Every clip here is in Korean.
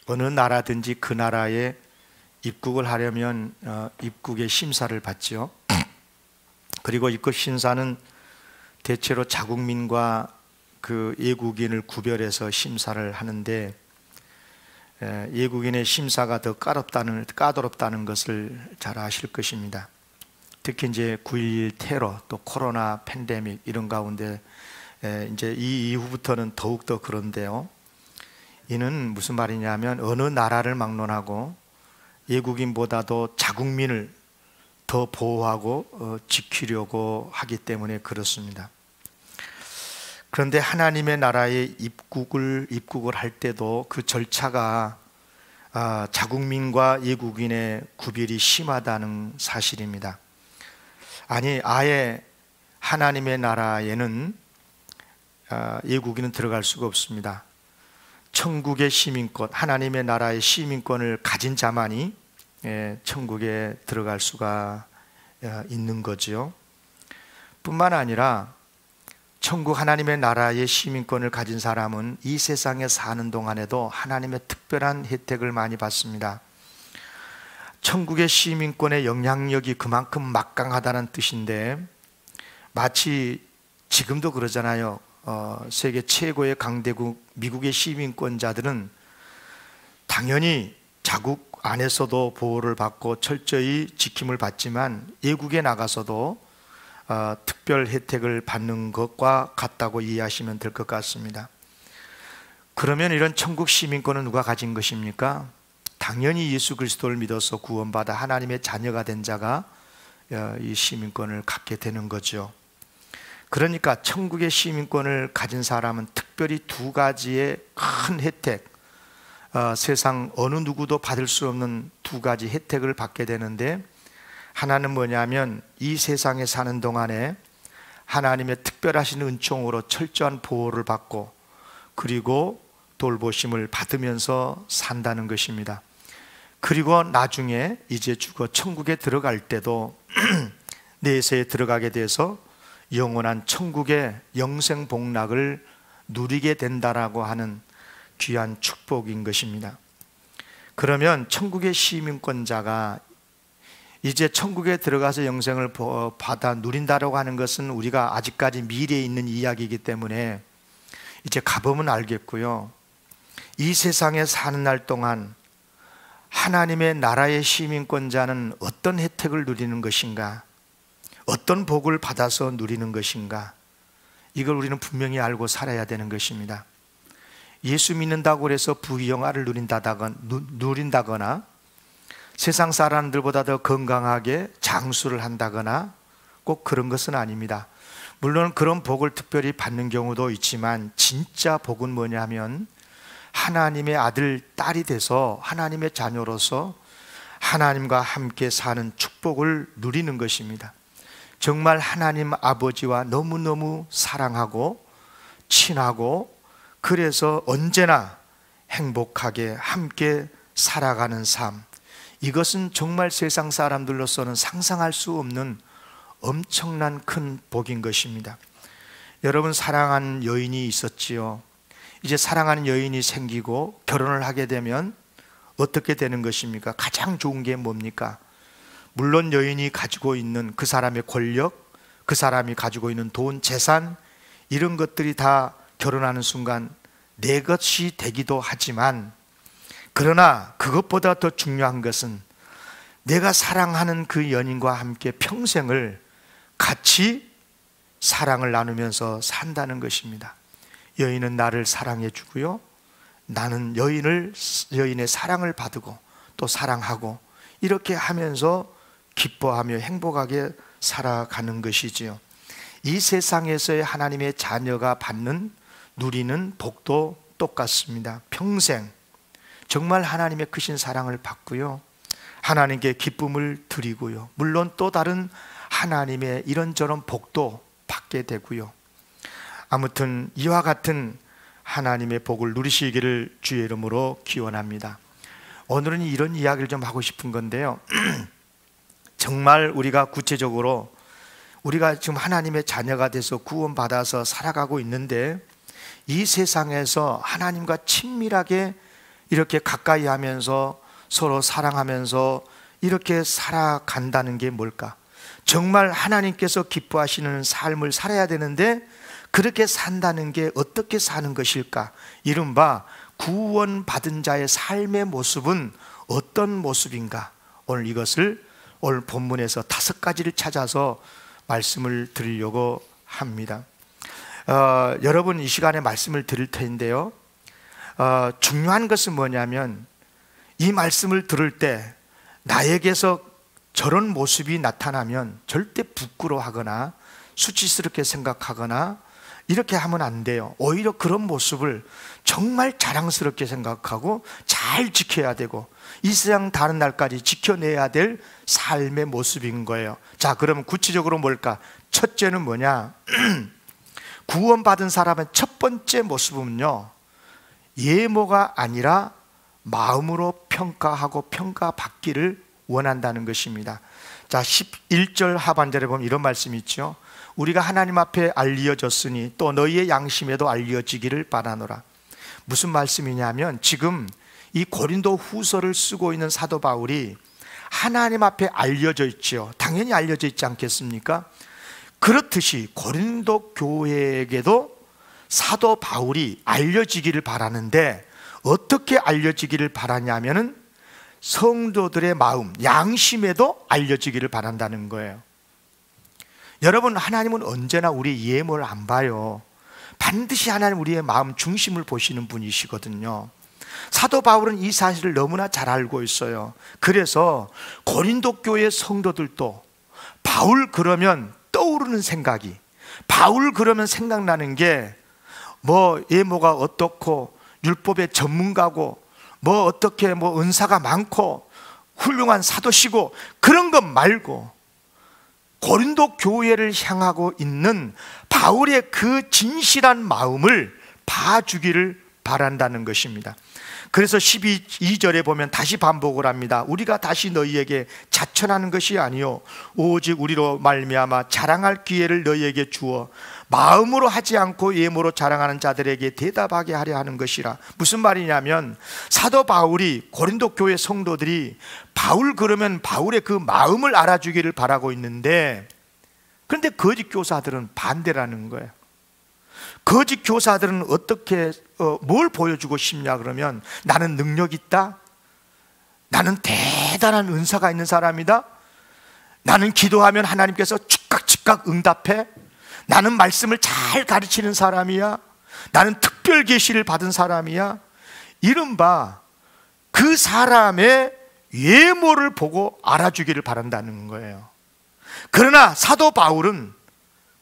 어느 나라든지 그 나라에 입국을 하려면 입국의 심사를 받지요. 그리고 입국 심사는 대체로 자국민과 그 외국인을 구별해서 심사를 하는데, 외국인의 심사가 더 까다롭다는 것을 잘 아실 것입니다. 특히 이제 9.11 테러, 또 코로나 팬데믹 이런 가운데 이제 이 이후부터는 더욱더 그런데요. 이는 무슨 말이냐면 어느 나라를 막론하고 외국인보다도 자국민을 더 보호하고 지키려고 하기 때문에 그렇습니다. 그런데 하나님의 나라에 입국을 할 때도 그 절차가 자국민과 외국인의 구별이 심하다는 사실입니다. 아니, 아예 하나님의 나라에는 외국인은 들어갈 수가 없습니다. 천국의 시민권, 하나님의 나라의 시민권을 가진 자만이 천국에 들어갈 수가 있는 거지요. 뿐만 아니라 천국 하나님의 나라의 시민권을 가진 사람은 이 세상에 사는 동안에도 하나님의 특별한 혜택을 많이 받습니다. 천국의 시민권의 영향력이 그만큼 막강하다는 뜻인데, 마치 지금도 그러잖아요. 세계 최고의 강대국 미국의 시민권자들은 당연히 자국 안에서도 보호를 받고 철저히 지킴을 받지만 외국에 나가서도 특별 혜택을 받는 것과 같다고 이해하시면 될 것 같습니다. 그러면 이런 천국 시민권은 누가 가진 것입니까? 당연히 예수 그리스도를 믿어서 구원받아 하나님의 자녀가 된 자가 이 시민권을 갖게 되는 거죠. 그러니까 천국의 시민권을 가진 사람은 특별히 두 가지의 큰 혜택, 세상 어느 누구도 받을 수 없는 두 가지 혜택을 받게 되는데, 하나는 뭐냐면 이 세상에 사는 동안에 하나님의 특별하신 은총으로 철저한 보호를 받고 그리고 돌보심을 받으면서 산다는 것입니다. 그리고 나중에 이제 죽어 천국에 들어갈 때도 내세에 들어가게 돼서 영원한 천국의 영생 복락을 누리게 된다라고 하는 귀한 축복인 것입니다. 그러면 천국의 시민권자가 이제 천국에 들어가서 영생을 받아 누린다라고 하는 것은 우리가 아직까지 미래에 있는 이야기이기 때문에 이제 가보면 알겠고요. 이 세상에 사는 날 동안 하나님의 나라의 시민권자는 어떤 혜택을 누리는 것인가, 어떤 복을 받아서 누리는 것인가, 이걸 우리는 분명히 알고 살아야 되는 것입니다. 예수 믿는다고 해서 부귀영화를 누린다거나 세상 사람들보다 더 건강하게 장수를 한다거나 꼭 그런 것은 아닙니다. 물론 그런 복을 특별히 받는 경우도 있지만, 진짜 복은 뭐냐면 하나님의 아들, 딸이 돼서 하나님의 자녀로서 하나님과 함께 사는 축복을 누리는 것입니다. 정말 하나님 아버지와 너무너무 사랑하고 친하고, 그래서 언제나 행복하게 함께 살아가는 삶, 이것은 정말 세상 사람들로서는 상상할 수 없는 엄청난 큰 복인 것입니다. 여러분, 사랑하는 여인이 있었지요. 이제 사랑하는 여인이 생기고 결혼을 하게 되면 어떻게 되는 것입니까? 가장 좋은 게 뭡니까? 물론 여인이 가지고 있는 그 사람의 권력, 그 사람이 가지고 있는 돈, 재산, 이런 것들이 다 결혼하는 순간 내 것이 되기도 하지만, 그러나 그것보다 더 중요한 것은 내가 사랑하는 그 연인과 함께 평생을 같이 사랑을 나누면서 산다는 것입니다. 여인은 나를 사랑해 주고요, 나는 여인의 사랑을 받고 또 사랑하고, 이렇게 하면서 기뻐하며 행복하게 살아가는 것이지요. 이 세상에서의 하나님의 자녀가 누리는 복도 똑같습니다. 평생 정말 하나님의 크신 사랑을 받고요, 하나님께 기쁨을 드리고요, 물론 또 다른 하나님의 이런저런 복도 받게 되고요. 아무튼 이와 같은 하나님의 복을 누리시기를 주의 이름으로 기원합니다. 오늘은 이런 이야기를 좀 하고 싶은 건데요. 정말 우리가 구체적으로 우리가 지금 하나님의 자녀가 돼서 구원받아서 살아가고 있는데, 이 세상에서 하나님과 친밀하게 이렇게 가까이 하면서 서로 사랑하면서 이렇게 살아간다는 게 뭘까? 정말 하나님께서 기뻐하시는 삶을 살아야 되는데 그렇게 산다는 게 어떻게 사는 것일까? 이른바 구원받은 자의 삶의 모습은 어떤 모습인가? 오늘 이것을 오늘 본문에서 5가지를 찾아서 말씀을 드리려고 합니다. 여러분 이 시간에 말씀을 드릴 텐데요, 중요한 것은 뭐냐면 이 말씀을 들을 때 나에게서 저런 모습이 나타나면 절대 부끄러워하거나 수치스럽게 생각하거나 이렇게 하면 안 돼요. 오히려 그런 모습을 정말 자랑스럽게 생각하고 잘 지켜야 되고 이 세상 다른 날까지 지켜내야 될 삶의 모습인 거예요. 자, 그러면 구체적으로 뭘까? 첫째는 뭐냐? 구원받은 사람의 첫 번째 모습은요, 예모가 아니라 마음으로 평가하고 평가받기를 원한다는 것입니다. 자, 11절 하반절에 보면 이런 말씀이 있죠. 우리가 하나님 앞에 알려졌으니 또 너희의 양심에도 알려지기를 바라노라. 무슨 말씀이냐면 지금 이 고린도 후서를 쓰고 있는 사도 바울이 하나님 앞에 알려져 있죠. 당연히 알려져 있지 않겠습니까? 그렇듯이 고린도 교회에게도 사도 바울이 알려지기를 바라는데 어떻게 알려지기를 바라냐면은 성도들의 마음, 양심에도 알려지기를 바란다는 거예요. 여러분, 하나님은 언제나 우리의 예모를 안 봐요. 반드시 하나님 우리의 마음 중심을 보시는 분이시거든요. 사도 바울은 이 사실을 너무나 잘 알고 있어요. 그래서 고린도 교회 성도들도 바울 그러면 떠오르는 생각이, 바울 그러면 생각나는 게 뭐 예모가 어떻고 율법의 전문가고 뭐 어떻게 뭐 은사가 많고 훌륭한 사도시고 그런 것 말고 고린도 교회를 향하고 있는 바울의 그 진실한 마음을 봐주기를 바란다는 것입니다. 그래서 12절에 보면 다시 반복을 합니다. 우리가 다시 너희에게 자천하는 것이 아니요 오직 우리로 말미암아 자랑할 기회를 너희에게 주어 마음으로 하지 않고 예모로 자랑하는 자들에게 대답하게 하려 하는 것이라. 무슨 말이냐면 사도 바울이 고린도 교회 성도들이 바울 그러면 바울의 그 마음을 알아주기를 바라고 있는데, 그런데 거짓 교사들은 반대라는 거예요. 거짓 교사들은 어떻게 뭘 보여주고 싶냐 그러면 나는 능력 있다, 나는 대단한 은사가 있는 사람이다, 나는 기도하면 하나님께서 즉각 응답해, 나는 말씀을 잘 가르치는 사람이야, 나는 특별 계시를 받은 사람이야. 이른바 그 사람의 외모를 보고 알아주기를 바란다는 거예요. 그러나 사도 바울은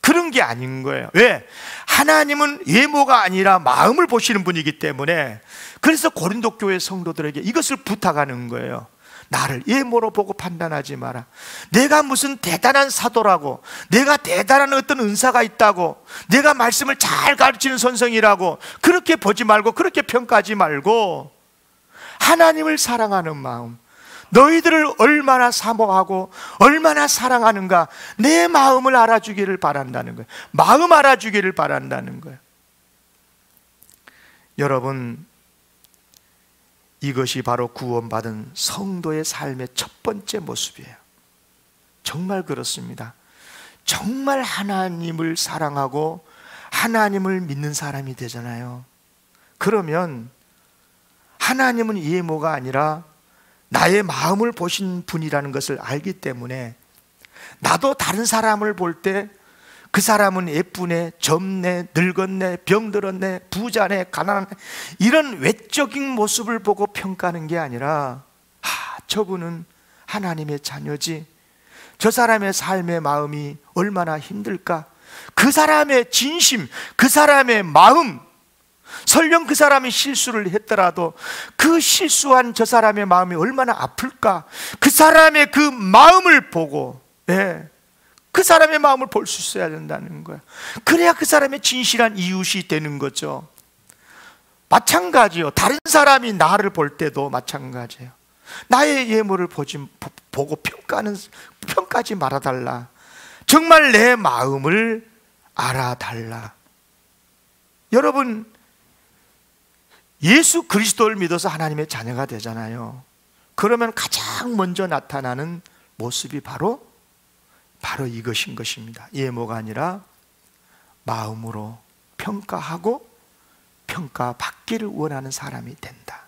그런 게 아닌 거예요. 왜? 하나님은 외모가 아니라 마음을 보시는 분이기 때문에, 그래서 고린도 교회 성도들에게 이것을 부탁하는 거예요. 나를 외모로 보고 판단하지 마라. 내가 무슨 대단한 사도라고, 내가 대단한 어떤 은사가 있다고, 내가 말씀을 잘 가르치는 선생이라고 그렇게 보지 말고, 그렇게 평가하지 말고 하나님을 사랑하는 마음, 너희들을 얼마나 사모하고 얼마나 사랑하는가 내 마음을 알아주기를 바란다는 거예요. 마음 알아주기를 바란다는 거예요. 여러분, 이것이 바로 구원받은 성도의 삶의 첫 번째 모습이에요. 정말 그렇습니다. 정말 하나님을 사랑하고 하나님을 믿는 사람이 되잖아요. 그러면 하나님은 예모가 아니라 나의 마음을 보신 분이라는 것을 알기 때문에 나도 다른 사람을 볼 때 그 사람은 예쁘네, 젊네, 늙었네, 병들었네, 부자네, 가난하네, 이런 외적인 모습을 보고 평가하는 게 아니라 저분은 하나님의 자녀지, 저 사람의 삶의 마음이 얼마나 힘들까, 그 사람의 진심, 그 사람의 마음, 설령 그 사람이 실수를 했더라도 그 실수한 저 사람의 마음이 얼마나 아플까, 그 사람의 그 마음을 보고, 그 사람의 마음을 볼 수 있어야 된다는 거야. 그래야 그 사람의 진실한 이웃이 되는 거죠. 마찬가지요. 다른 사람이 나를 볼 때도 마찬가지예요. 나의 예물을 보고 평가하지 말아달라. 정말 내 마음을 알아달라. 여러분, 예수 그리스도를 믿어서 하나님의 자녀가 되잖아요. 그러면 가장 먼저 나타나는 모습이 바로 이것인 것입니다. 예모가 아니라 마음으로 평가하고 평가받기를 원하는 사람이 된다.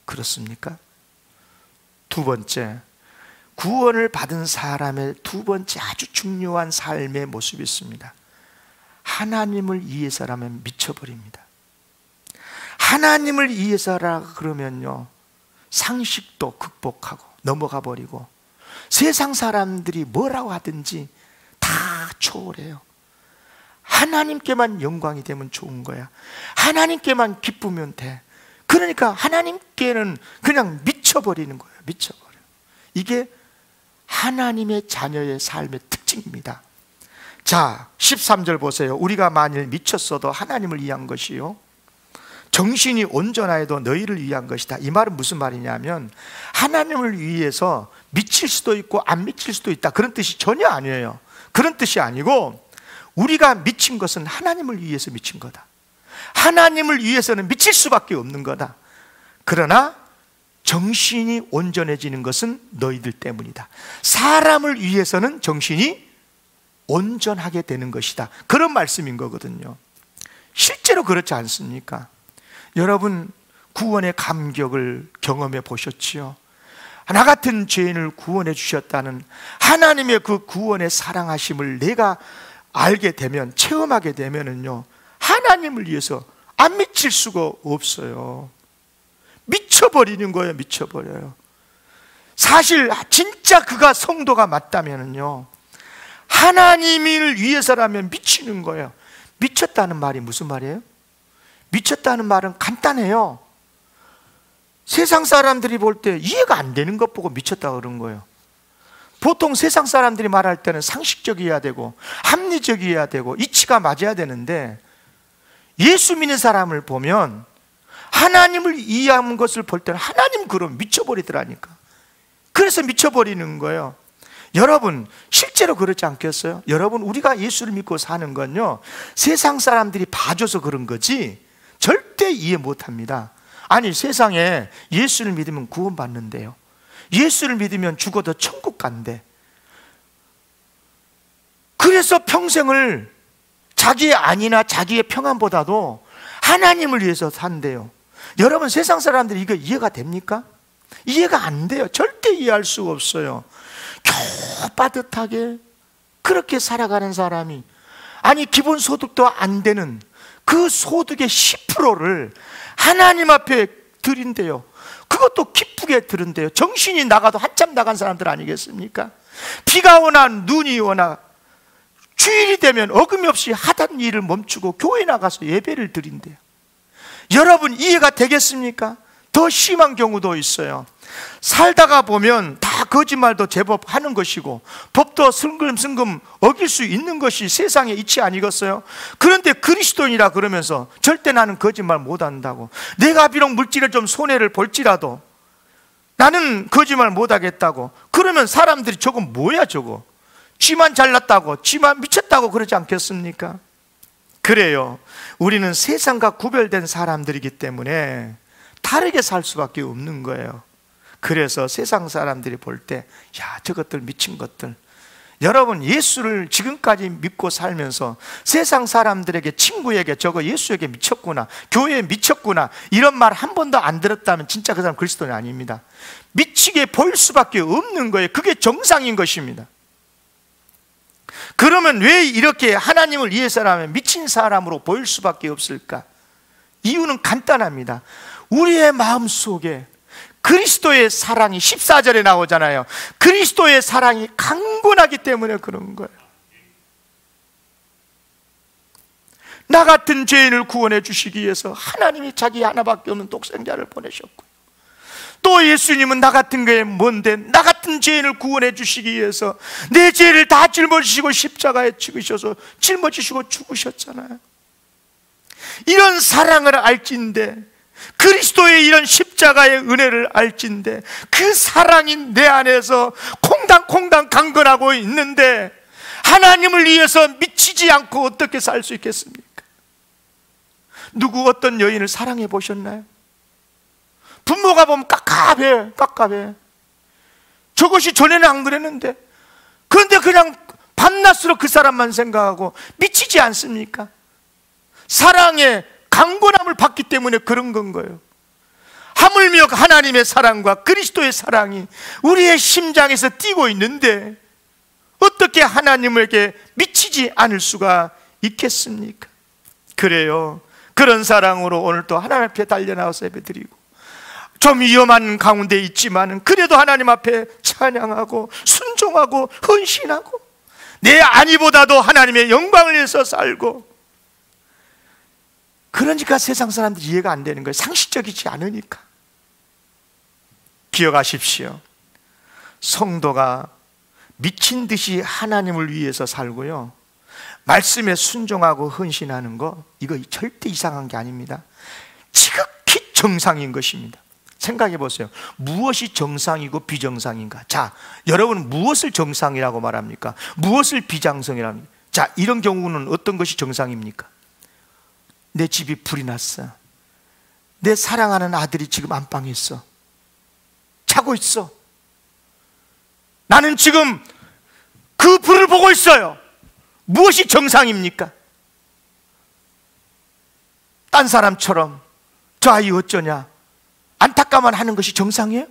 그렇습니까? 두 번째, 구원을 받은 사람의 두 번째 아주 중요한 삶의 모습이 있습니다. 하나님을 위해서라면 미쳐버립니다. 하나님을 위해서라 그러면요, 상식도 극복하고 넘어가 버리고 세상 사람들이 뭐라고 하든지 다 초월해요. 하나님께만 영광이 되면 좋은 거야. 하나님께만 기쁘면 돼. 그러니까 하나님께는 그냥 미쳐버리는 거예요. 미쳐버려. 이게 하나님의 자녀의 삶의 특징입니다. 자, 13절 보세요. 우리가 만일 미쳤어도 하나님을 위한 것이요, 정신이 온전하여도 너희를 위한 것이다. 이 말은 무슨 말이냐면, 하나님을 위해서 미칠 수도 있고 안 미칠 수도 있다, 그런 뜻이 전혀 아니에요. 그런 뜻이 아니고, 우리가 미친 것은 하나님을 위해서 미친 거다. 하나님을 위해서는 미칠 수밖에 없는 거다. 그러나 정신이 온전해지는 것은 너희들 때문이다. 사람을 위해서는 정신이 온전하게 되는 것이다. 그런 말씀인 거거든요. 실제로 그렇지 않습니까? 여러분, 구원의 감격을 경험해 보셨지요? 나 같은 죄인을 구원해 주셨다는 하나님의 그 구원의 사랑하심을 내가 알게 되면, 체험하게 되면은요, 하나님을 위해서 안 미칠 수가 없어요. 미쳐버리는 거예요. 미쳐버려요. 사실 진짜 그가 성도가 맞다면은요, 하나님을 위해서라면 미치는 거예요. 미쳤다는 말이 무슨 말이에요? 미쳤다는 말은 간단해요. 세상 사람들이 볼 때 이해가 안 되는 것 보고 미쳤다고 그런 거예요. 보통 세상 사람들이 말할 때는 상식적이어야 되고 합리적이어야 되고 이치가 맞아야 되는데, 예수 믿는 사람을 보면 하나님을 이해하는 것을 볼 때는 하나님 그럼 미쳐버리더라니까. 그래서 미쳐버리는 거예요. 여러분, 실제로 그렇지 않겠어요? 여러분, 우리가 예수를 믿고 사는 건요, 세상 사람들이 봐줘서 그런 거지 절대 이해 못합니다. 아니, 세상에 예수를 믿으면 구원받는데요, 예수를 믿으면 죽어도 천국 간대. 그래서 평생을 자기의 안위나 자기의 평안보다도 하나님을 위해서 산대요. 여러분, 세상 사람들이 이거 이해가 됩니까? 이해가 안 돼요. 절대 이해할 수가 없어요. 겨우 빠듯하게 그렇게 살아가는 사람이, 아니 기본소득도 안 되는 그 소득의 10%를 하나님 앞에 드린대요. 그것도 기쁘게 드린대요. 정신이 나가도 한참 나간 사람들 아니겠습니까? 비가 오나 눈이 오나 주일이 되면 어김없이 하던 일을 멈추고 교회 나가서 예배를 드린대요. 여러분, 이해가 되겠습니까? 더 심한 경우도 있어요. 살다가 보면 다 거짓말도 제법 하는 것이고 법도 슬금슬금 어길 수 있는 것이 세상의 이치 아니겠어요? 그런데 그리스도인이라 그러면서 절대 나는 거짓말 못한다고, 내가 비록 물질을 좀 손해를 볼지라도 나는 거짓말 못하겠다고 그러면 사람들이 저거 뭐야, 저거 쥐만 잘났다고, 쥐만 미쳤다고 그러지 않겠습니까? 그래요. 우리는 세상과 구별된 사람들이기 때문에 다르게 살 수밖에 없는 거예요. 그래서 세상 사람들이 볼 때, 야, 저것들 미친 것들. 여러분, 예수를 지금까지 믿고 살면서 세상 사람들에게, 친구에게 저거 예수에게 미쳤구나, 교회에 미쳤구나, 이런 말 한 번도 안 들었다면 진짜 그 사람 그리스도인이 아닙니다. 미치게 보일 수밖에 없는 거예요. 그게 정상인 것입니다. 그러면 왜 이렇게 하나님을 위해서라면 미친 사람으로 보일 수밖에 없을까? 이유는 간단합니다. 우리의 마음속에 그리스도의 사랑이 14절에 나오잖아요. 그리스도의 사랑이 강건하기 때문에 그런 거예요. 나 같은 죄인을 구원해 주시기 위해서 하나님이 자기 하나밖에 없는 독생자를 보내셨고, 또 예수님은 나 같은 게 뭔데 나 같은 죄인을 구원해 주시기 위해서 내 죄를 다 짊어지시고 십자가에 찍으셔서 짊어지시고 죽으셨잖아요. 이런 사랑을 알진대, 그리스도의 이런 십자가의 은혜를 알진대, 그 사랑이 내 안에서 콩당콩당 강건하고 있는데 하나님을 위해서 미치지 않고 어떻게 살 수 있겠습니까? 누구 어떤 여인을 사랑해 보셨나요? 성도가 보면 깝깝해. 저것이 전에는 안 그랬는데, 그런데 그냥 밤낮으로 그 사람만 생각하고 미치지 않습니까? 사랑의 강건함을 받기 때문에 그런 건 거예요. 하물며 하나님의 사랑과 그리스도의 사랑이 우리의 심장에서 뛰고 있는데 어떻게 하나님에게 미치지 않을 수가 있겠습니까? 그래요. 그런 사랑으로 오늘 또 하나님 앞에 달려나와서 예배드리고, 좀 위험한 가운데 있지만 그래도 하나님 앞에 찬양하고 순종하고 헌신하고 내 안위보다도 하나님의 영광을 위해서 살고, 그러니까 세상 사람들이 이해가 안 되는 거예요. 상식적이지 않으니까. 기억하십시오. 성도가 미친 듯이 하나님을 위해서 살고요, 말씀에 순종하고 헌신하는 거, 이거 절대 이상한 게 아닙니다. 지극히 정상인 것입니다. 생각해 보세요. 무엇이 정상이고 비정상인가? 자, 여러분은 무엇을 정상이라고 말합니까? 무엇을 비정상이라고 합니까? 자, 이런 경우는 어떤 것이 정상입니까? 내 집이 불이 났어. 내 사랑하는 아들이 지금 안방에 있어. 자고 있어. 나는 지금 그 불을 보고 있어요. 무엇이 정상입니까? 딴 사람처럼 저 아이 어쩌냐 안타까만 하는 것이 정상이에요?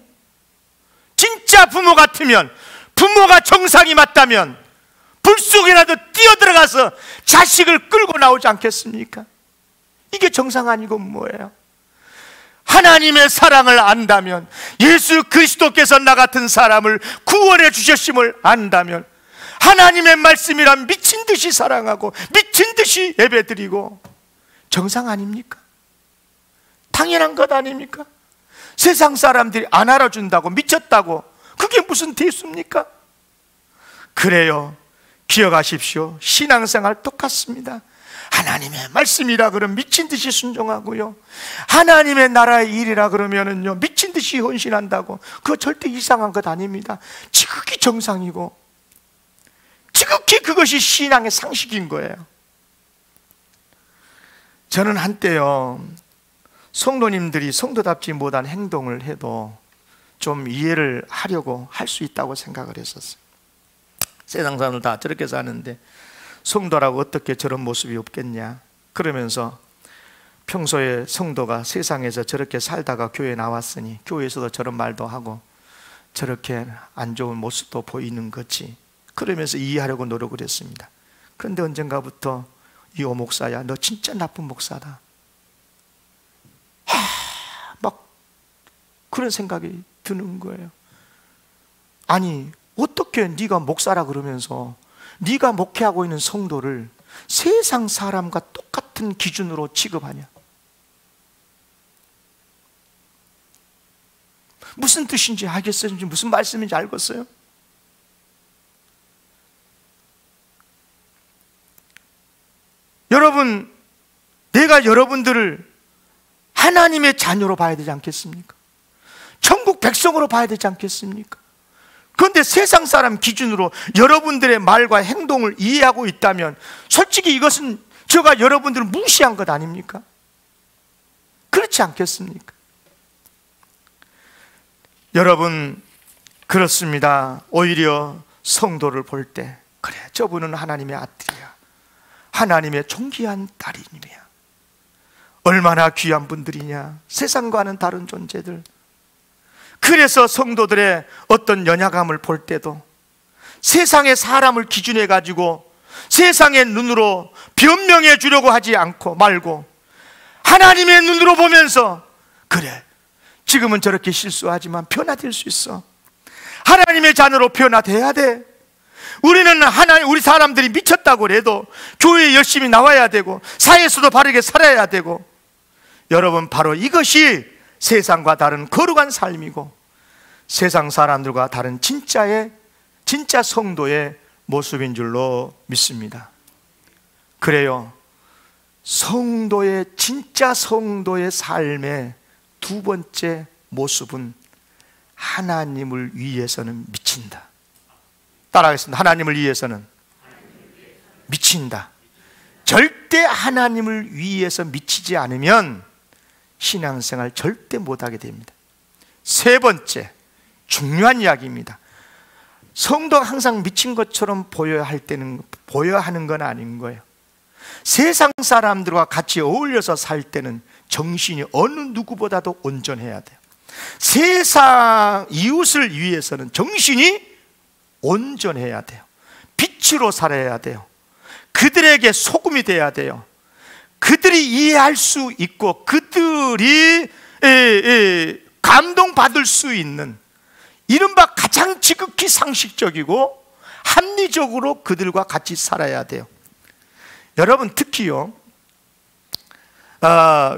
진짜 부모 같으면, 부모가 정상이 맞다면 불 속에라도 뛰어들어가서 자식을 끌고 나오지 않겠습니까? 이게 정상 아니고 뭐예요? 하나님의 사랑을 안다면, 예수 그리스도께서 나 같은 사람을 구원해 주셨음을 안다면, 하나님의 말씀이란 미친 듯이 사랑하고 미친 듯이 예배드리고, 정상 아닙니까? 당연한 것 아닙니까? 세상 사람들이 안 알아준다고, 미쳤다고, 그게 무슨 대수입니까? 그래요. 기억하십시오. 신앙생활 똑같습니다. 하나님의 말씀이라 그러면 미친 듯이 순종하고요, 하나님의 나라의 일이라 그러면은요 미친 듯이 헌신한다고, 그거 절대 이상한 것 아닙니다. 지극히 정상이고 지극히 그것이 신앙의 상식인 거예요. 저는 한때요, 성도님들이 성도답지 못한 행동을 해도 좀 이해를 하려고 할 수 있다고 생각을 했었어요. 세상 사람들 다 저렇게 사는데 성도라고 어떻게 저런 모습이 없겠냐, 그러면서 평소에 성도가 세상에서 저렇게 살다가 교회에 나왔으니 교회에서도 저런 말도 하고 저렇게 안 좋은 모습도 보이는 거지, 그러면서 이해하려고 노력을 했습니다. 그런데 언젠가부터 이호 목사야, 너 진짜 나쁜 목사다, 막 그런 생각이 드는 거예요. 아니 어떻게 네가 목사라 그러면서 네가 목회하고 있는 성도를 세상 사람과 똑같은 기준으로 취급하냐? 무슨 뜻인지 알겠어요? 무슨 말씀인지 알겠어요? 여러분, 내가 여러분들을 하나님의 자녀로 봐야 되지 않겠습니까? 천국 백성으로 봐야 되지 않겠습니까? 그런데 세상 사람 기준으로 여러분들의 말과 행동을 이해하고 있다면 솔직히 이것은 제가 여러분들을 무시한 것 아닙니까? 그렇지 않겠습니까? 여러분, 그렇습니다. 오히려 성도를 볼 때, 그래, 저분은 하나님의 아들이야, 하나님의 존귀한 딸이니며 얼마나 귀한 분들이냐, 세상과는 다른 존재들. 그래서 성도들의 어떤 연약함을 볼 때도 세상의 사람을 기준해 가지고 세상의 눈으로 변명해 주려고 하지 않고 말고 하나님의 눈으로 보면서, 그래, 지금은 저렇게 실수하지만 변화될 수 있어, 하나님의 자녀로 변화돼야 돼. 우리는 우리 사람들이 미쳤다고 해도 교회에 열심히 나와야 되고 사회에서도 바르게 살아야 되고, 여러분, 바로 이것이 세상과 다른 거룩한 삶이고 세상 사람들과 다른 진짜 성도의 모습인 줄로 믿습니다. 그래요. 진짜 성도의 삶의 두 번째 모습은 하나님을 위해서는 미친다. 따라하겠습니다. 하나님을 위해서는 미친다. 절대 하나님을 위해서 미치지 않으면 신앙생활 절대 못하게 됩니다. 세 번째, 중요한 이야기입니다. 성도가 항상 미친 것처럼 보여야 하는 건 아닌 거예요. 세상 사람들과 같이 어울려서 살 때는 정신이 어느 누구보다도 온전해야 돼요. 세상 이웃을 위해서는 정신이 온전해야 돼요. 빛으로 살아야 돼요. 그들에게 소금이 돼야 돼요. 그들이 이해할 수 있고 그들이 감동받을 수 있는 이른바 가장 지극히 상식적이고 합리적으로 그들과 같이 살아야 돼요. 여러분, 특히요,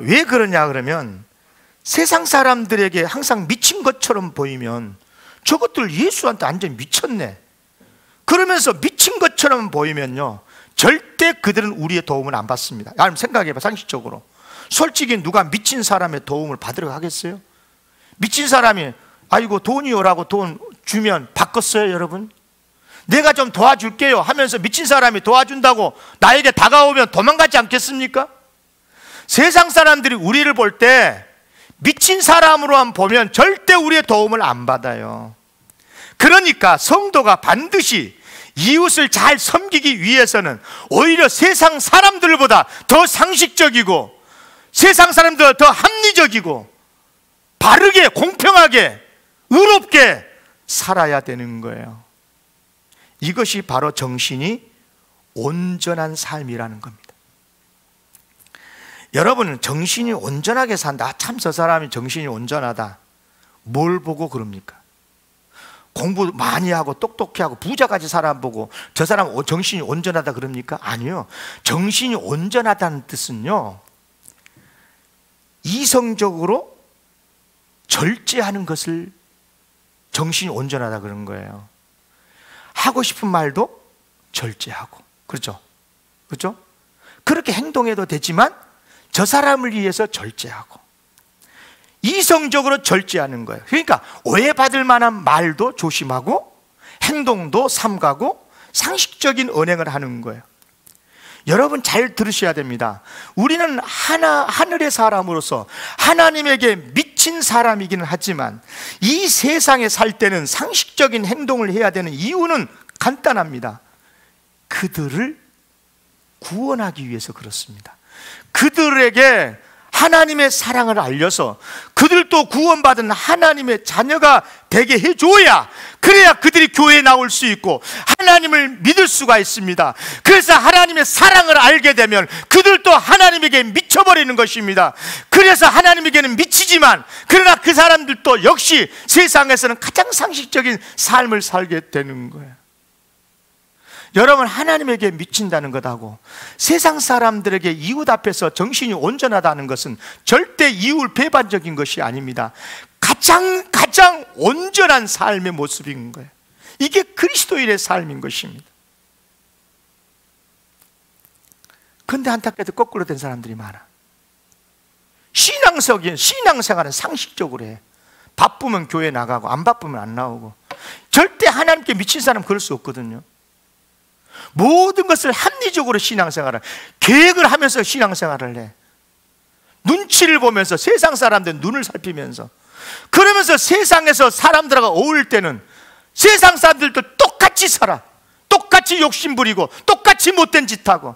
왜 그러냐 그러면 세상 사람들에게 항상 미친 것처럼 보이면 저것들 예수한테 완전 미쳤네 그러면서 미친 것처럼 보이면요, 절대 그들은 우리의 도움을 안 받습니다. 여러분 생각해봐. 상식적으로 솔직히 누가 미친 사람의 도움을 받으러 가겠어요? 미친 사람이 아이고 돈이 오라고 돈 주면 받겠어요? 여러분, 내가 좀 도와줄게요 하면서 미친 사람이 도와준다고 나에게 다가오면 도망가지 않겠습니까? 세상 사람들이 우리를 볼 때 미친 사람으로만 보면 절대 우리의 도움을 안 받아요. 그러니까 성도가 반드시 이웃을 잘 섬기기 위해서는 오히려 세상 사람들보다 더 상식적이고 세상 사람들보다 더 합리적이고 바르게, 공평하게, 의롭게 살아야 되는 거예요. 이것이 바로 정신이 온전한 삶이라는 겁니다. 여러분은 정신이 온전하게 산다, 참 저 사람이 정신이 온전하다, 뭘 보고 그럽니까? 공부 많이 하고 똑똑히 하고 부자까지 사람 보고 저 사람 정신이 온전하다 그럽니까? 아니요. 정신이 온전하다는 뜻은요, 이성적으로 절제하는 것을 정신이 온전하다 그런 거예요. 하고 싶은 말도 절제하고, 그렇죠? 그렇죠? 그렇게 행동해도 되지만 저 사람을 위해서 절제하고 이성적으로 절제하는 거예요. 그러니까 오해받을 만한 말도 조심하고 행동도 삼가고 상식적인 언행을 하는 거예요. 여러분 잘 들으셔야 됩니다. 우리는 하늘의 사람으로서 하나님에게 미친 사람이기는 하지만 이 세상에 살 때는 상식적인 행동을 해야 되는 이유는 간단합니다. 그들을 구원하기 위해서 그렇습니다. 그들에게 하나님의 사랑을 알려서 그들도 구원받은 하나님의 자녀가 되게 해줘야, 그래야 그들이 교회에 나올 수 있고 하나님을 믿을 수가 있습니다. 그래서 하나님의 사랑을 알게 되면 그들도 하나님에게 미쳐버리는 것입니다. 그래서 하나님에게는 미치지만 그러나 그 사람들도 역시 세상에서는 가장 상식적인 삶을 살게 되는 거예요. 여러분, 하나님에게 미친다는 것하고 세상 사람들에게 이웃 앞에서 정신이 온전하다는 것은 절대 이웃 배반적인 것이 아닙니다. 가장 온전한 삶의 모습인 거예요. 이게 그리스도인의 삶인 것입니다. 그런데 안타깝게도 거꾸로 된 사람들이 많아. 신앙생활은 상식적으로 해. 바쁘면 교회 나가고 안 바쁘면 안 나오고. 절대 하나님께 미친 사람은 그럴 수 없거든요. 모든 것을 합리적으로 신앙생활을, 계획을 하면서 신앙생활을 해. 눈치를 보면서 세상 사람들 눈을 살피면서, 그러면서 세상에서 사람들하고 어울릴 때는 세상 사람들도 똑같이 살아. 똑같이 욕심부리고 똑같이 못된 짓 하고.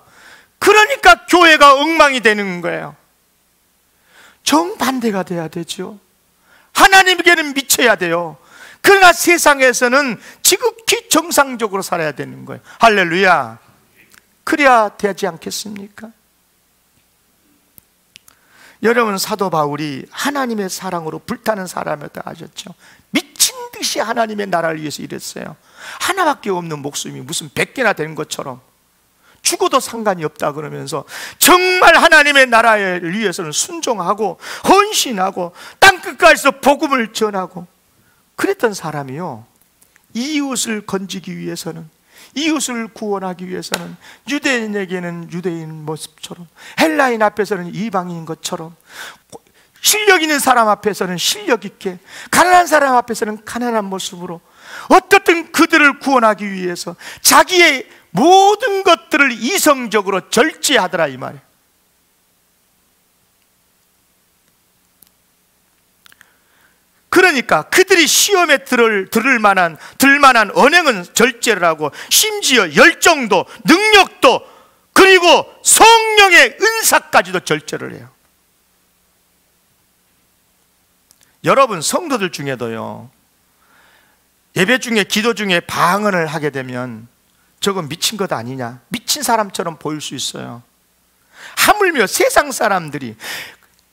그러니까 교회가 엉망이 되는 거예요. 정반대가 돼야 되죠. 하나님에게는 미쳐야 돼요. 그러나 세상에서는 지극히 정상적으로 살아야 되는 거예요. 할렐루야. 그래야 되지 않겠습니까? 여러분, 사도 바울이 하나님의 사랑으로 불타는 사람이었다 하셨죠. 미친 듯이 하나님의 나라를 위해서 일했어요. 하나밖에 없는 목숨이 무슨 100개나 되는 것처럼 죽어도 상관이 없다 그러면서 정말 하나님의 나라를 위해서는 순종하고 헌신하고 땅끝까지서 복음을 전하고 그랬던 사람이요, 이웃을 건지기 위해서는, 이웃을 구원하기 위해서는 유대인에게는 유대인 모습처럼, 헬라인 앞에서는 이방인인 것처럼, 실력 있는 사람 앞에서는 실력 있게, 가난한 사람 앞에서는 가난한 모습으로 어떻든 그들을 구원하기 위해서 자기의 모든 것들을 이성적으로 절제하더라 이 말이에요. 그러니까 그들이 시험에 들을 만한 언행은 절제를 하고 심지어 열정도 능력도 그리고 성령의 은사까지도 절제를 해요. 여러분, 성도들 중에도요, 예배 중에 기도 중에 방언을 하게 되면 저건 미친 것 아니냐, 미친 사람처럼 보일 수 있어요. 하물며 세상 사람들이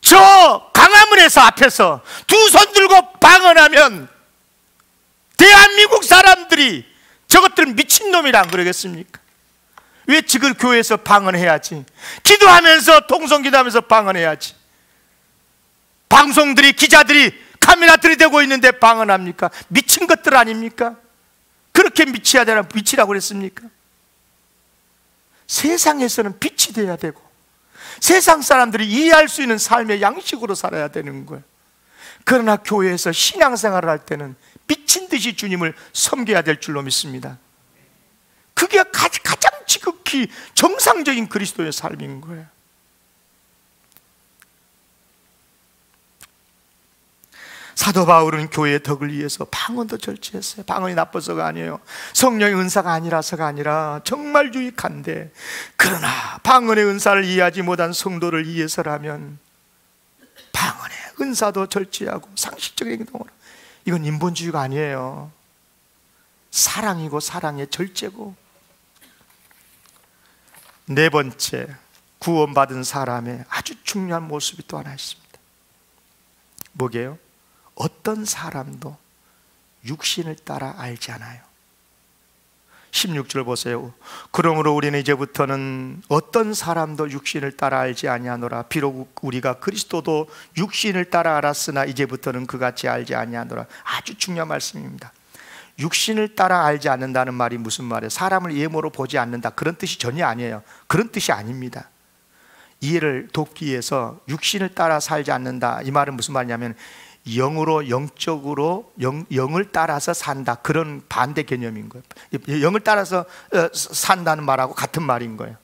저 광화문에서 앞에서 두 손 들고 방언하면 대한민국 사람들이 저것들은 미친놈이라 안 그러겠습니까? 왜 지금 교회에서 방언해야지, 기도하면서 통성기도하면서 방언해야지, 방송들이 기자들이 카메라 들이대고 있는데 방언합니까? 미친 것들 아닙니까? 그렇게 미치라고 그랬습니까? 세상에서는 빛이 돼야 되고 세상 사람들이 이해할 수 있는 삶의 양식으로 살아야 되는 거예요. 그러나 교회에서 신앙생활을 할 때는 미친 듯이 주님을 섬겨야 될 줄로 믿습니다. 그게 가장 지극히 정상적인 그리스도의 삶인 거예요. 사도 바울은 교회의 덕을 위해서 방언도 절제했어요. 방언이 나빠서가 아니에요. 성령의 은사가 아니라서가 아니라 정말 유익한데, 그러나 방언의 은사를 이해하지 못한 성도를 위해서라면 방언의 은사도 절제하고 상식적인 행동으로, 이건 인본주의가 아니에요. 사랑이고 사랑의 절제고. 네 번째, 구원받은 사람의 아주 중요한 모습이 또 하나 있습니다. 뭐게요? 어떤 사람도 육신을 따라 알지 않아요. 16절 보세요. 그러므로 우리는 이제부터는 어떤 사람도 육신을 따라 알지 아니하노라. 비록 우리가 그리스도도 육신을 따라 알았으나 이제부터는 그같이 알지 아니하노라. 아주 중요한 말씀입니다. 육신을 따라 알지 않는다는 말이 무슨 말이에요? 사람을 예모로 보지 않는다, 그런 뜻이 전혀 아니에요. 그런 뜻이 아닙니다. 이해를 돕기 위해서 육신을 따라 살지 않는다, 이 말은 무슨 말이냐면 영으로, 영적으로 영을 따라서 산다, 그런 반대 개념인 거예요. 영을 따라서 산다는 말하고 같은 말인 거예요.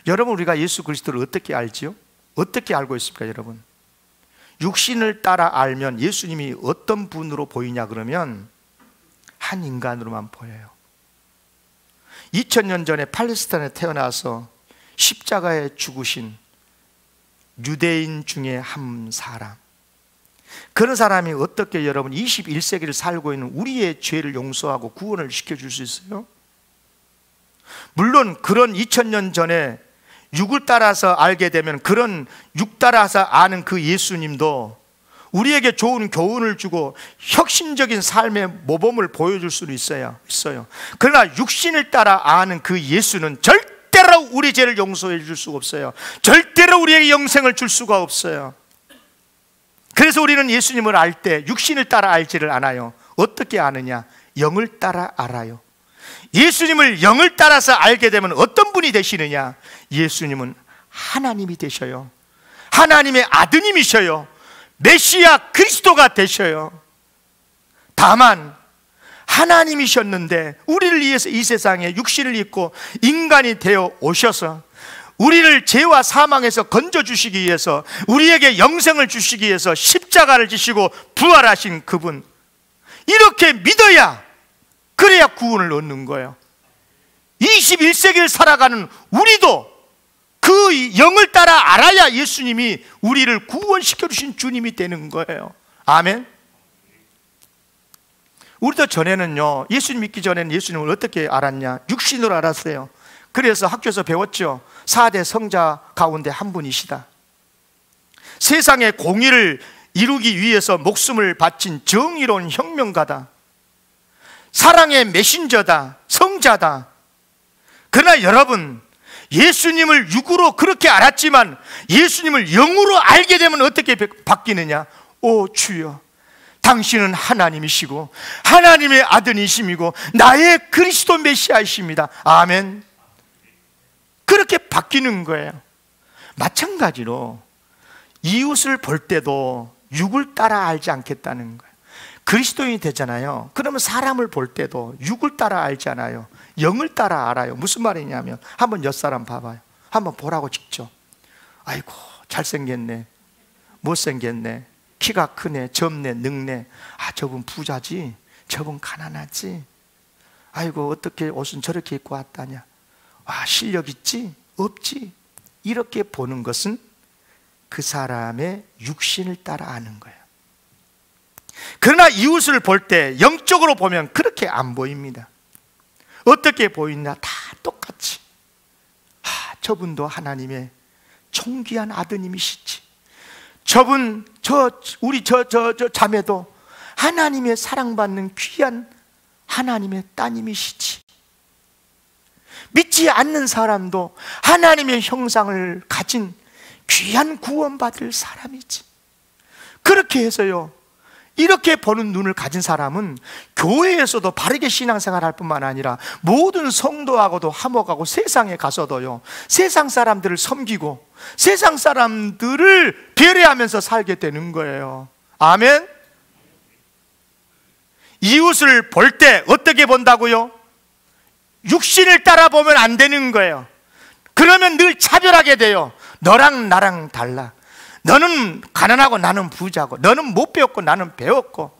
여러분, 우리가 예수 그리스도를 어떻게 알지요? 어떻게 알고 있습니까, 여러분? 육신을 따라 알면 예수님이 어떤 분으로 보이냐 그러면 한 인간으로만 보여요. 2000년 전에 팔레스타인에 태어나서 십자가에 죽으신 유대인 중에 한 사람, 그런 사람이 어떻게 여러분 21세기를 살고 있는 우리의 죄를 용서하고 구원을 시켜줄 수 있어요? 물론 그런 2000년 전에 육을 따라서 알게 되면 그런 육 따라서 아는 그 예수님도 우리에게 좋은 교훈을 주고 혁신적인 삶의 모범을 보여줄 수는 있어요. 그러나 육신을 따라 아는 그 예수는 절대로 우리 죄를 용서해 줄 수가 없어요. 절대로 우리에게 영생을 줄 수가 없어요. 그래서 우리는 예수님을 알 때 육신을 따라 알지를 않아요. 어떻게 아느냐? 영을 따라 알아요. 예수님을 영을 따라서 알게 되면 어떤 분이 되시느냐? 예수님은 하나님이 되셔요. 하나님의 아드님이셔요. 메시아 그리스도가 되셔요. 다만 하나님이셨는데 우리를 위해서 이 세상에 육신을 입고 인간이 되어 오셔서 우리를 죄와 사망에서 건져주시기 위해서, 우리에게 영생을 주시기 위해서 십자가를 지시고 부활하신 그분, 이렇게 믿어야, 그래야 구원을 얻는 거예요. 21세기를 살아가는 우리도 그 영을 따라 알아야 예수님이 우리를 구원시켜 주신 주님이 되는 거예요. 아멘. 우리도 전에는요, 예수님 믿기 전에는 예수님을 어떻게 알았냐? 육신으로 알았어요. 그래서 학교에서 배웠죠. 4대 성자 가운데 한 분이시다. 세상의 공의를 이루기 위해서 목숨을 바친 정의로운 혁명가다. 사랑의 메신저다. 성자다. 그러나 여러분, 예수님을 육으로 그렇게 알았지만 예수님을 영으로 알게 되면 어떻게 바뀌느냐? 오 주여, 당신은 하나님이시고 하나님의 아들이심이고 나의 그리스도 메시아이십니다. 아멘. 그렇게 바뀌는 거예요. 마찬가지로 이웃을 볼 때도 육을 따라 알지 않겠다는 거예요. 그리스도인이 되잖아요. 그러면 사람을 볼 때도 육을 따라 알지 않아요. 영을 따라 알아요. 무슨 말이냐면 한번 옆사람 봐봐요. 한번 보라고 직접. 아이고 잘생겼네, 못생겼네, 키가 크네, 젊네, 늙네. 아, 저분 부자지, 저분 가난하지. 아이고, 어떻게 옷은 저렇게 입고 왔다냐. 와, 실력 있지? 없지? 이렇게 보는 것은 그 사람의 육신을 따라 아는 거예요. 그러나 이웃을 볼 때 영적으로 보면 그렇게 안 보입니다. 어떻게 보이냐? 다 똑같이. 저분도 하나님의 존귀한 아드님이시지. 저분, 우리 저 자매도 하나님의 사랑받는 귀한 하나님의 따님이시지. 믿지 않는 사람도 하나님의 형상을 가진 귀한 구원받을 사람이지. 그렇게 해서요, 이렇게 보는 눈을 가진 사람은 교회에서도 바르게 신앙생활 할 뿐만 아니라 모든 성도하고도 화목하고 세상에 가서도요, 세상 사람들을 섬기고 세상 사람들을 배려하면서 살게 되는 거예요. 아멘. 이웃을 볼 때 어떻게 본다고요? 육신을 따라 보면 안 되는 거예요. 그러면 늘 차별하게 돼요. 너랑 나랑 달라. 너는 가난하고 나는 부자고, 너는 못 배웠고 나는 배웠고,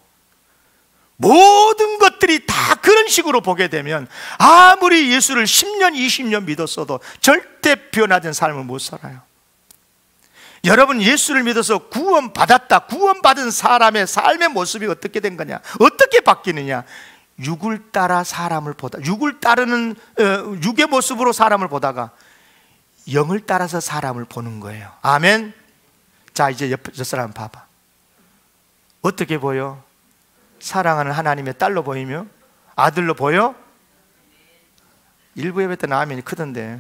모든 것들이 다 그런 식으로 보게 되면 아무리 예수를 10년 20년 믿었어도 절대 변화된 삶을 못 살아요. 여러분, 예수를 믿어서 구원받았다, 구원받은 사람의 삶의 모습이 어떻게 된 거냐, 어떻게 바뀌느냐? 육을 따라 사람을 보다, 육을 따르는 육의 모습으로 사람을 보다가 영을 따라서 사람을 보는 거예요. 아멘. 자, 이제 옆 사람 봐봐. 어떻게 보여? 사랑하는 하나님의 딸로 보이며 아들로 보여? 일부 예배 때는 아멘이 크던데.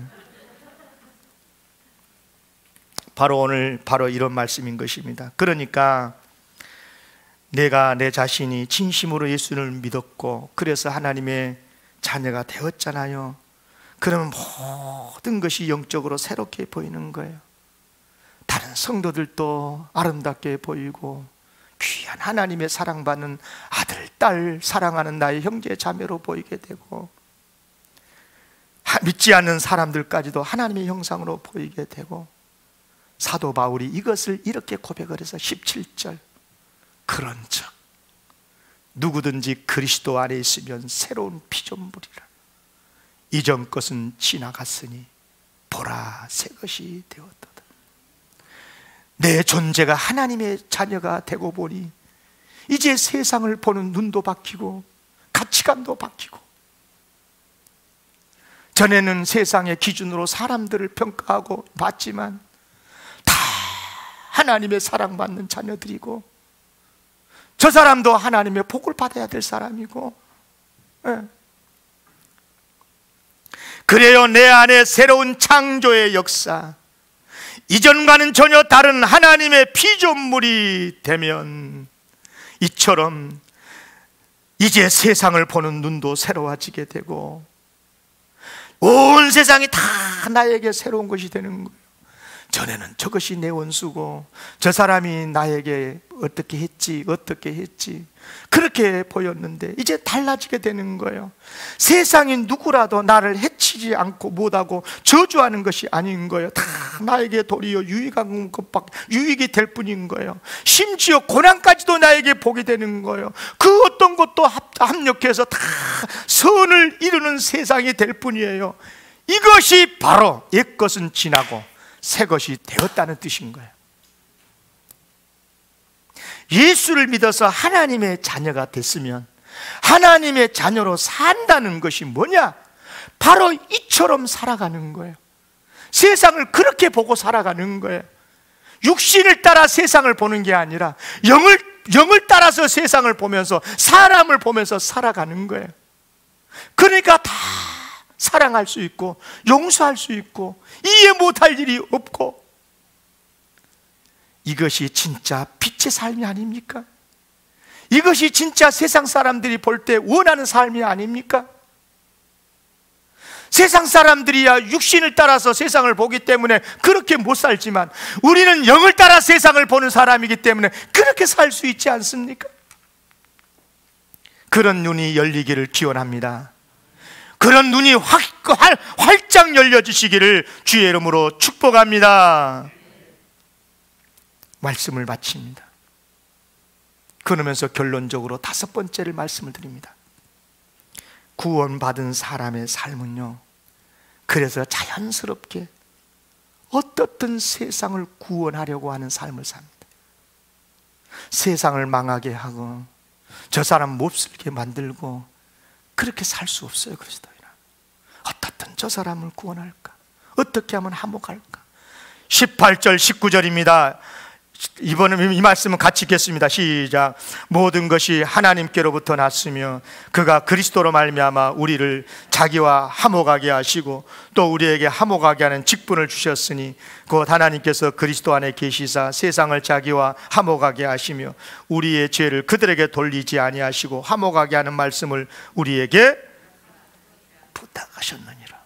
바로 오늘 바로 이런 말씀인 것입니다. 그러니까 내가 내 자신이 진심으로 예수를 믿었고 그래서 하나님의 자녀가 되었잖아요. 그러면 모든 것이 영적으로 새롭게 보이는 거예요. 다른 성도들도 아름답게 보이고 귀한 하나님의 사랑받는 아들, 딸, 사랑하는 나의 형제, 자매로 보이게 되고 믿지 않는 사람들까지도 하나님의 형상으로 보이게 되고, 사도 바울이 이것을 이렇게 고백을 해서 17절, 그런즉 누구든지 그리스도 안에 있으면 새로운 피조물이라. 이전 것은 지나갔으니 보라 새 것이 되었도다. 내 존재가 하나님의 자녀가 되고 보니 이제 세상을 보는 눈도 바뀌고 가치관도 바뀌고, 전에는 세상의 기준으로 사람들을 평가하고 봤지만 다 하나님의 사랑받는 자녀들이고 저 사람도 하나님의 복을 받아야 될 사람이고, 그래요. 내 안에 새로운 창조의 역사, 이전과는 전혀 다른 하나님의 피조물이 되면 이처럼 이제 세상을 보는 눈도 새로워지게 되고 온 세상이 다 나에게 새로운 것이 되는 거예요. 전에는 저것이 내 원수고 저 사람이 나에게 어떻게 했지 그렇게 보였는데 이제 달라지게 되는 거예요. 세상이 누구라도 나를 해치지 않고 못하고 저주하는 것이 아닌 거예요. 다 나에게 도리어 유익이 될 뿐인 거예요. 심지어 고난까지도 나에게 복이 되는 거예요. 그 어떤 것도 합력해서 다 선을 이루는 세상이 될 뿐이에요. 이것이 바로 옛것은 지나고 새 것이 되었다는 뜻인 거예요. 예수를 믿어서 하나님의 자녀가 됐으면 하나님의 자녀로 산다는 것이 뭐냐? 바로 이처럼 살아가는 거예요. 세상을 그렇게 보고 살아가는 거예요. 육신을 따라 세상을 보는 게 아니라 영을 따라서 세상을 보면서 사람을 보면서 살아가는 거예요. 그러니까 다 사랑할 수 있고 용서할 수 있고 이해 못할 일이 없고, 이것이 진짜 빛의 삶이 아닙니까? 이것이 진짜 세상 사람들이 볼 때 원하는 삶이 아닙니까? 세상 사람들이야 육신을 따라서 세상을 보기 때문에 그렇게 못 살지만 우리는 영을 따라 세상을 보는 사람이기 때문에 그렇게 살 수 있지 않습니까? 그런 눈이 열리기를 기원합니다. 그런 눈이 활짝 열려지시기를 주의 이름으로 축복합니다. 말씀을 마칩니다. 그러면서 결론적으로 다섯 번째를 말씀을 드립니다. 구원받은 사람의 삶은요, 그래서 자연스럽게 어떻든 세상을 구원하려고 하는 삶을 삽니다. 세상을 망하게 하고 저 사람 몹쓸게 만들고 그렇게 살 수 없어요. 그리스도인은 어떻든 저 사람을 구원할까, 어떻게 하면 화목할까. 18절 19절입니다 이번에 이 말씀은 같이 읽겠습니다. 시작. 모든 것이 하나님께로부터 났으며 그가 그리스도로 말미암아 우리를 자기와 화목하게 하시고 또 우리에게 화목하게 하는 직분을 주셨으니 곧 하나님께서 그리스도 안에 계시사 세상을 자기와 화목하게 하시며 우리의 죄를 그들에게 돌리지 아니하시고 화목하게 하는 말씀을 우리에게 부탁하셨느니라.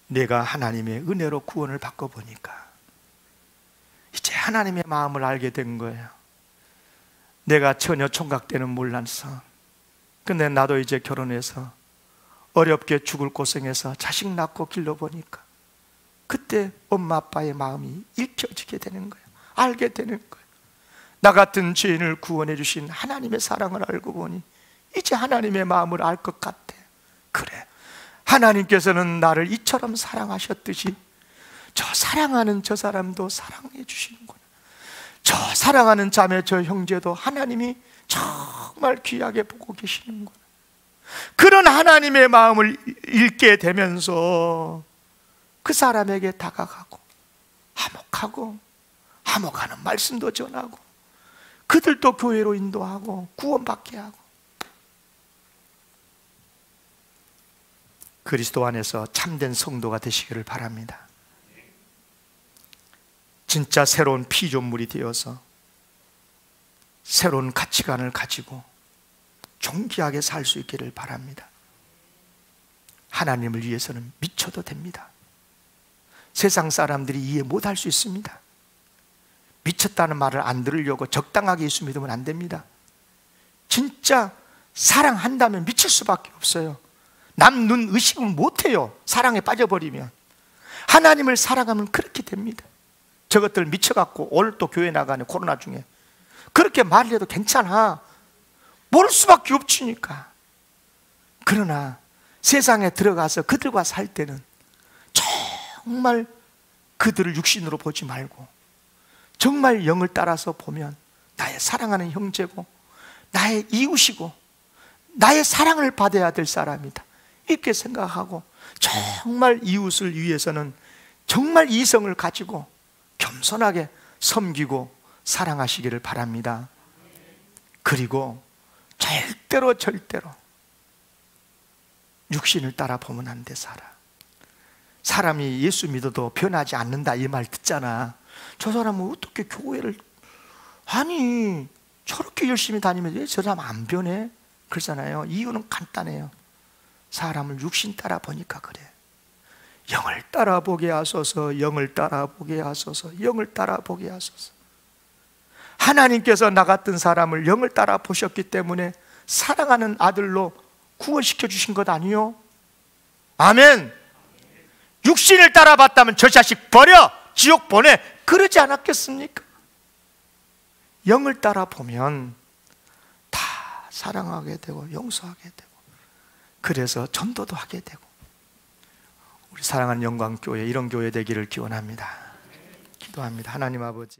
내가 하나님의 은혜로 구원을 받고 보니까 이제 하나님의 마음을 알게 된 거예요. 내가 처녀 총각 때는 몰랐어. 근데 나도 이제 결혼해서 어렵게 죽을 고생해서 자식 낳고 길러보니까 그때 엄마 아빠의 마음이 읽혀지게 되는 거예요. 알게 되는 거예요. 나 같은 죄인을 구원해 주신 하나님의 사랑을 알고 보니 이제 하나님의 마음을 알 것 같아. 그래, 하나님께서는 나를 이처럼 사랑하셨듯이 저 사랑하는 저 사람도 사랑해 주시는구나. 저 사랑하는 자매 저 형제도 하나님이 정말 귀하게 보고 계시는구나. 그런 하나님의 마음을 읽게 되면서 그 사람에게 다가가고 화목하고 화목하는 말씀도 전하고 그들도 교회로 인도하고 구원받게 하고 그리스도 안에서 참된 성도가 되시기를 바랍니다. 진짜 새로운 피조물이 되어서 새로운 가치관을 가지고 존귀하게 살 수 있기를 바랍니다. 하나님을 위해서는 미쳐도 됩니다. 세상 사람들이 이해 못할 수 있습니다. 미쳤다는 말을 안 들으려고 적당하게 예수 믿으면 안 됩니다. 진짜 사랑한다면 미칠 수밖에 없어요. 남 눈 의식을 못해요. 사랑에 빠져버리면. 하나님을 사랑하면 그렇게 됩니다. 저것들 미쳐갖고 오늘 또 교회 나가네, 코로나 중에 그렇게 말을 해도 괜찮아. 모를 수밖에 없으니까. 그러나 세상에 들어가서 그들과 살 때는 정말 그들을 육신으로 보지 말고 정말 영을 따라서 보면 나의 사랑하는 형제고 나의 이웃이고 나의 사랑을 받아야 될 사람이다, 이렇게 생각하고 정말 이웃을 위해서는 정말 이성을 가지고 겸손하게 섬기고 사랑하시기를 바랍니다. 그리고 절대로 육신을 따라 보면 안 돼. 사람이 예수 믿어도 변하지 않는다 이 말 듣잖아. 저 사람은 어떻게 교회를, 아니 저렇게 열심히 다니면 왜 저 사람 안 변해? 그러잖아요. 이유는 간단해요. 사람을 육신 따라 보니까 그래. 영을 따라 보게 하소서, 영을 따라 보게 하소서, 영을 따라 보게 하소서. 하나님께서 나 같은 사람을 영을 따라 보셨기 때문에 사랑하는 아들로 구원시켜 주신 것 아니요? 아멘. 육신을 따라 봤다면 저 자식 버려, 지옥 보내, 그러지 않았겠습니까? 영을 따라 보면 다 사랑하게 되고 용서하게 되고 그래서 전도도 하게 되고, 우리 사랑하는 영광교회 이런 교회 되기를 기원합니다. 기도합니다. 하나님 아버지,